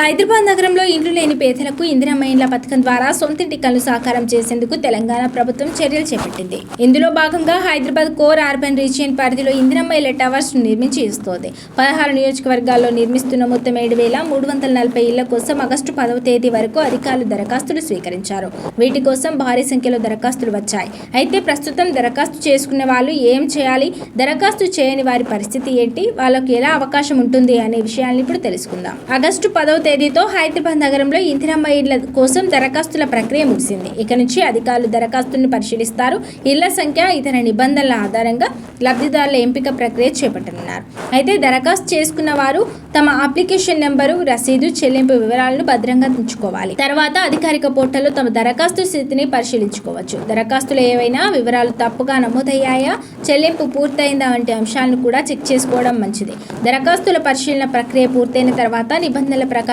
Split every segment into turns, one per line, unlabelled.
హైదరాబాద్ నగరంలో ఇండ్లు లేని పేదలకు ఇందిరమ్మ ఇండ్ల పథకం ద్వారా సొంతింటి కలను సాకారం చేసేందుకు తెలంగాణ ప్రభుత్వం చర్యలు చేపట్టింది. ఇందులో భాగంగా హైదరాబాద్ కోర్ అర్బన్ రీజియన్ పరిధిలో ఇందిరమ్మ ఇళ్ల టవర్స్ నిర్మించి ఇస్తోంది. 16 నియోజకవర్గాల్లో నిర్మిస్తున్న మొత్తం 7,340 ఇళ్ల కోసం ఆగస్టు 10వ తేదీ వరకు అధికారులు దరఖాస్తులు స్వీకరించారు. వీటి కోసం భారీ సంఖ్యలో దరఖాస్తులు వచ్చాయి. అయితే ప్రస్తుతం దరఖాస్తు చేసుకునే వాళ్ళు ఏం చేయాలి, దరఖాస్తు చేయని వారి పరిస్థితి ఏంటి, వాళ్ళకు ఎలా అవకాశం ఉంటుంది అనే విషయాన్ని ఇప్పుడు తెలుసుకుందాం. ఆగస్టు 10వ తేదీతో హైదరాబాద్ నగరంలో ఇందిరమ్మ ఇళ్ల కోసం దరఖాస్తుల ప్రక్రియ ముగిసింది. ఇక నుంచి అధికారులు దరఖాస్తులను పరిశీలిస్తారు. ఇళ్ల సంఖ్య, ఇతర నిబంధనల ఆధారంగా లబ్ధిదారుల ఎంపిక ప్రక్రియ చేపట్టనున్నారు. అయితే దరఖాస్తు చేసుకున్న వారు తమ అప్లికేషన్ నెంబరు, రసీదు, చెల్లింపు వివరాలను భద్రంగా ఉంచుకోవాలి. తర్వాత అధికారిక పోర్టల్లో తమ దరఖాస్తు స్థితిని పరిశీలించుకోవచ్చు. దరఖాస్తులు ఏవైనా వివరాలు తప్పుగా నమోదయ్యాయా, చెల్లింపు పూర్తయిందా వంటి అంశాలను కూడా చెక్ చేసుకోవడం మంచిది. దరఖాస్తుల పరిశీలన ప్రక్రియ పూర్తయిన తర్వాత నిబంధనల ప్రకారం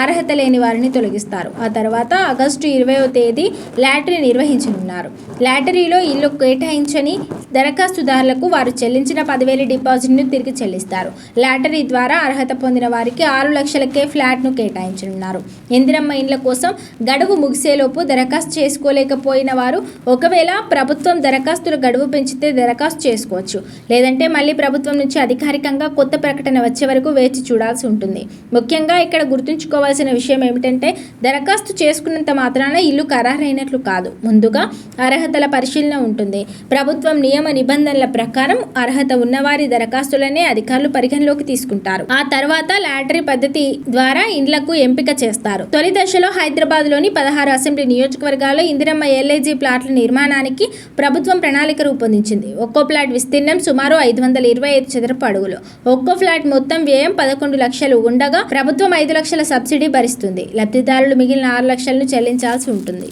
అర్హత లేని వారిని తొలగిస్తారు. ఆ తర్వాత ఆగస్టు 20వ తేదీ లాటరీ నిర్వహించనున్నారు. లాటరీలో ఇల్లు కేటాయించని దరఖాస్తుదారులకు వారు చెల్లించిన 10,000 డిపాజిట్ను తిరిగి చెల్లిస్తారు. లాటరీ ద్వారా అర్హత పొందిన వారికి 6 లక్షలకే ఫ్లాట్ను కేటాయించనున్నారు. ఇందిరమ్మ ఇండ్ల కోసం గడువు ముగిసేలోపు దరఖాస్తు చేసుకోలేకపోయిన వారు ఒకవేళ ప్రభుత్వం దరఖాస్తుల గడువు పెంచితే దరఖాస్తు చేసుకోవచ్చు. లేదంటే మళ్ళీ ప్రభుత్వం నుంచి అధికారికంగా కొత్త ప్రకటన వచ్చే వరకు వేచి చూడాల్సి ఉంటుంది. ముఖ్యంగా ఇక్కడ గుర్తుంచుకోవాల్సిన విషయం ఏమిటంటే దరఖాస్తు చేసుకున్నంత మాత్రాన ఇల్లు ఖరారైనట్లు కాదు. ముందుగా అర్హతల పరిశీలన ఉంటుంది. ప్రభుత్వం నియమ నిబంధనల ప్రకారం అర్హత ఉన్నవారి దరఖాస్తులనే అధికారులు పరిగణలోకి తీసుకుంటారు. ఆ తర్వాత లాటరీ పద్ధతి ద్వారా ఇండ్లకు ఎంపిక చేస్తారు. తొలి దశలో హైదరాబాద్ లోని 16 అసెంబ్లీ నియోజకవర్గాల్లో ఇందిరమ్మ ఎల్ఐజీ ప్లాట్ల నిర్మాణానికి ప్రభుత్వం ప్రణాళిక రూపొందించింది. ఒక్కో ప్లాట్ విస్తీర్ణం సుమారు 525 చదరపు అడుగులు. ఒక్కో ఫ్లాట్ మొత్తం వ్యయం 11 లక్షలు ఉండగా ప్రభుత్వం 5 లక్షల సబ్సిడీ భరిస్తుంది. లబ్ధిదారులు మిగిలిన 6 లక్షలను చెల్లించాల్సి ఉంటుంది.